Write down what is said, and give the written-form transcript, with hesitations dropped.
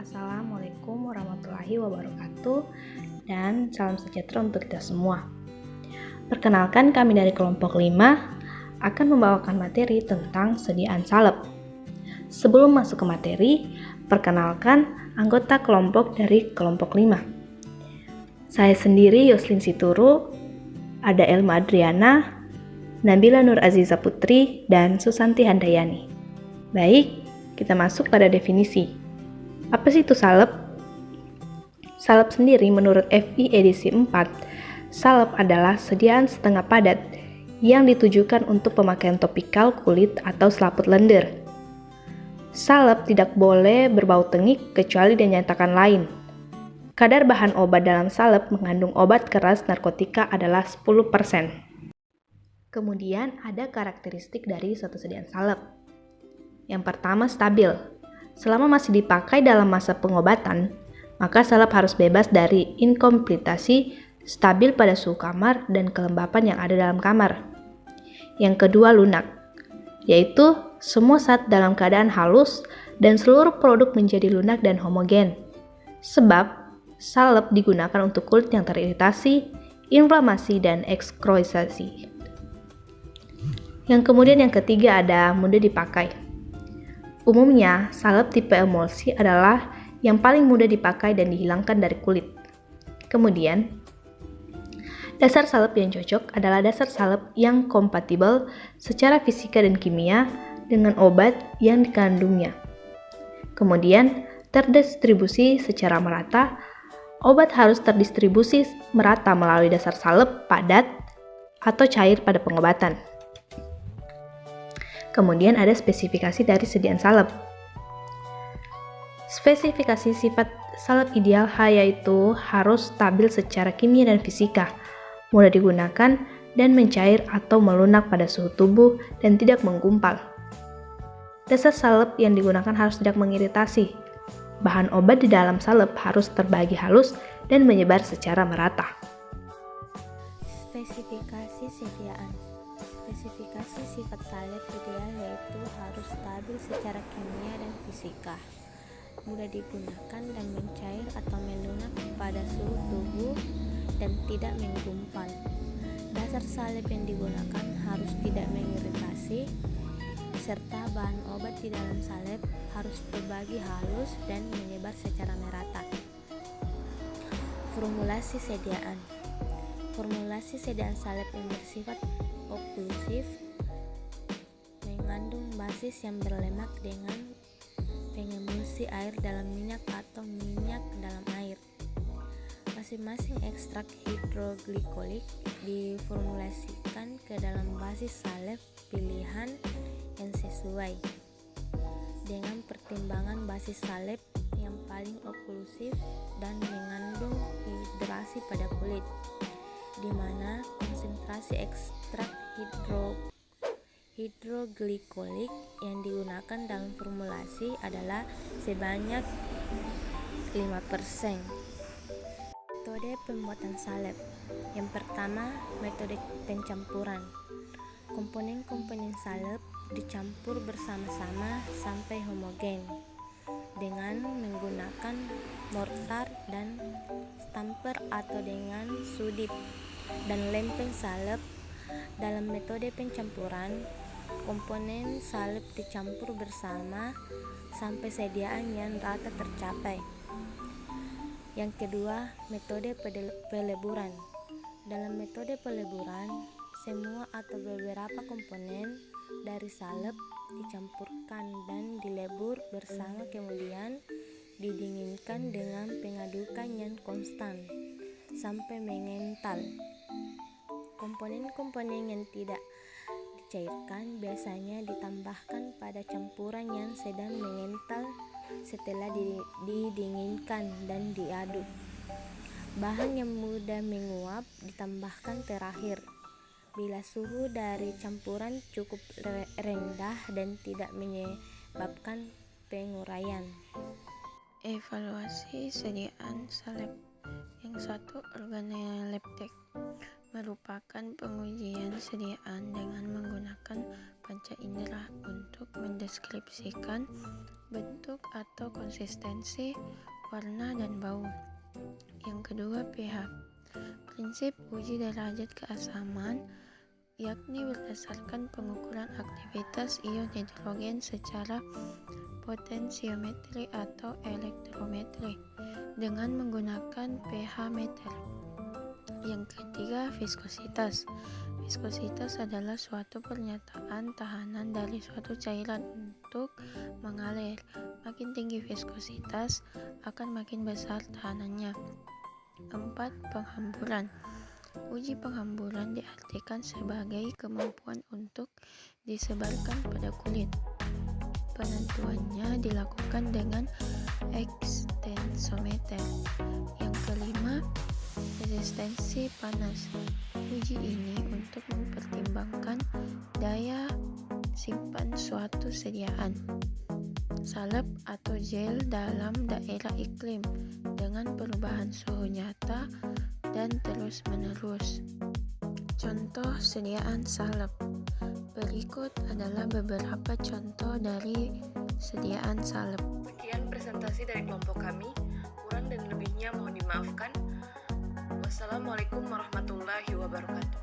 Assalamualaikum warahmatullahi wabarakatuh dan salam sejahtera untuk kita semua. Perkenalkan, kami dari kelompok 5 akan membawakan materi tentang sediaan salep. Sebelum masuk ke materi, perkenalkan anggota kelompok dari kelompok 5. Saya sendiri Yoslin Situru, ada Elma Adriana, Nabila Nur Aziza Putri, dan Susanti Handayani. Baik, kita masuk pada definisi. Apa sih itu salep? Salep sendiri menurut FI edisi 4, salep adalah sediaan setengah padat yang ditujukan untuk pemakaian topikal kulit atau selaput lendir. Salep tidak boleh berbau tengik kecuali dinyatakan lain. Kadar bahan obat dalam salep mengandung obat keras narkotika adalah 10%. Kemudian ada karakteristik dari suatu sediaan salep. Yang pertama, stabil. Selama masih dipakai dalam masa pengobatan, maka salep harus bebas dari inkompletasi, stabil pada suhu kamar dan kelembapan yang ada dalam kamar. Yang kedua, lunak, yaitu semua zat dalam keadaan halus dan seluruh produk menjadi lunak dan homogen. Sebab salep digunakan untuk kulit yang teriritasi, inflamasi, dan ekskroisasi. Yang ketiga ada mudah dipakai. Umumnya, salep tipe emulsi adalah yang paling mudah dipakai dan dihilangkan dari kulit. Kemudian, dasar salep yang cocok adalah dasar salep yang kompatibel secara fisika dan kimia dengan obat yang dikandungnya. Kemudian, terdistribusi secara merata. Obat harus terdistribusi merata melalui dasar salep padat atau cair pada pengobatan. Kemudian ada spesifikasi dari sediaan salep. Spesifikasi sifat salep ideal yaitu harus stabil secara kimia dan fisika, mudah digunakan dan mencair atau melunak pada suhu tubuh dan tidak menggumpal. Dasar salep yang digunakan harus tidak mengiritasi. Bahan obat di dalam salep harus terbagi halus dan menyebar secara merata. Spesifikasi sediaan. Spesifikasi sifat salep ideal yaitu harus stabil secara kimia dan fisika, mudah digunakan dan mencair atau melunak pada suhu tubuh dan tidak menggumpal. Dasar salep yang digunakan harus tidak mengiritasi, serta bahan obat di dalam salep harus terbagi halus dan menyebar secara merata. Formulasi sediaan. Formulasi sediaan salep yang bersifat oklusif mengandung basis yang berlemak dengan pengemulsi air dalam minyak atau minyak dalam air. Masing-masing ekstrak hidroglikolik diformulasikan ke dalam basis salep pilihan yang sesuai dengan pertimbangan basis salep yang paling oklusif dan mengandung hidrasi pada kulit, di mana konsentrasi ekstrak hidroglikolik yang digunakan dalam formulasi adalah sebanyak 5%. Metode pembuatan salep. Yang pertama, metode pencampuran. Komponen-komponen salep dicampur bersama-sama sampai homogen dengan menggunakan mortar dan stamper atau dengan sudip dan lempeng salep. Dalam metode pencampuran, komponen salep dicampur bersama sampai sediaan yang rata tercapai. Yang kedua, metode peleburan. Dalam metode peleburan, semua atau beberapa komponen dari salep dicampurkan dan dilebur bersama, kemudian didinginkan dengan pengadukan yang konstan sampai mengental. Komponen-komponen yang tidak dicairkan biasanya ditambahkan pada campuran yang sedang mengental setelah didinginkan dan diaduk. Bahan yang mudah menguap ditambahkan terakhir bila suhu dari campuran cukup rendah dan tidak menyebabkan penguraian. Evaluasi sediaan salep. Yang satu, organoleptik merupakan pengujian sediaan dengan menggunakan panca indera untuk mendeskripsikan bentuk atau konsistensi, warna, dan bau. Yang kedua, pH. Prinsip uji derajat keasaman yakni berdasarkan pengukuran aktivitas ion hidrogen secara potensiometri atau elektrometri dengan menggunakan pH meter. Yang ketiga, viskositas. Viskositas adalah suatu pernyataan tahanan dari suatu cairan untuk mengalir. Makin tinggi viskositas, akan makin besar tahanannya. 4. Penghamburan. Uji penghamburan diartikan sebagai kemampuan untuk disebarkan pada kulit. Penentuannya dilakukan dengan ekstensometer. Yang kelima, resistensi panas. Uji ini untuk mempertimbangkan daya simpan suatu sediaan salep atau gel dalam daerah iklim dengan perubahan suhu nyata dan terus-menerus. Contoh sediaan salep. Berikut adalah beberapa contoh dari sediaan salep. Sekian presentasi dari kelompok kami. Kurang dan lebihnya mohon dimaafkan. Wassalamualaikum warahmatullahi wabarakatuh.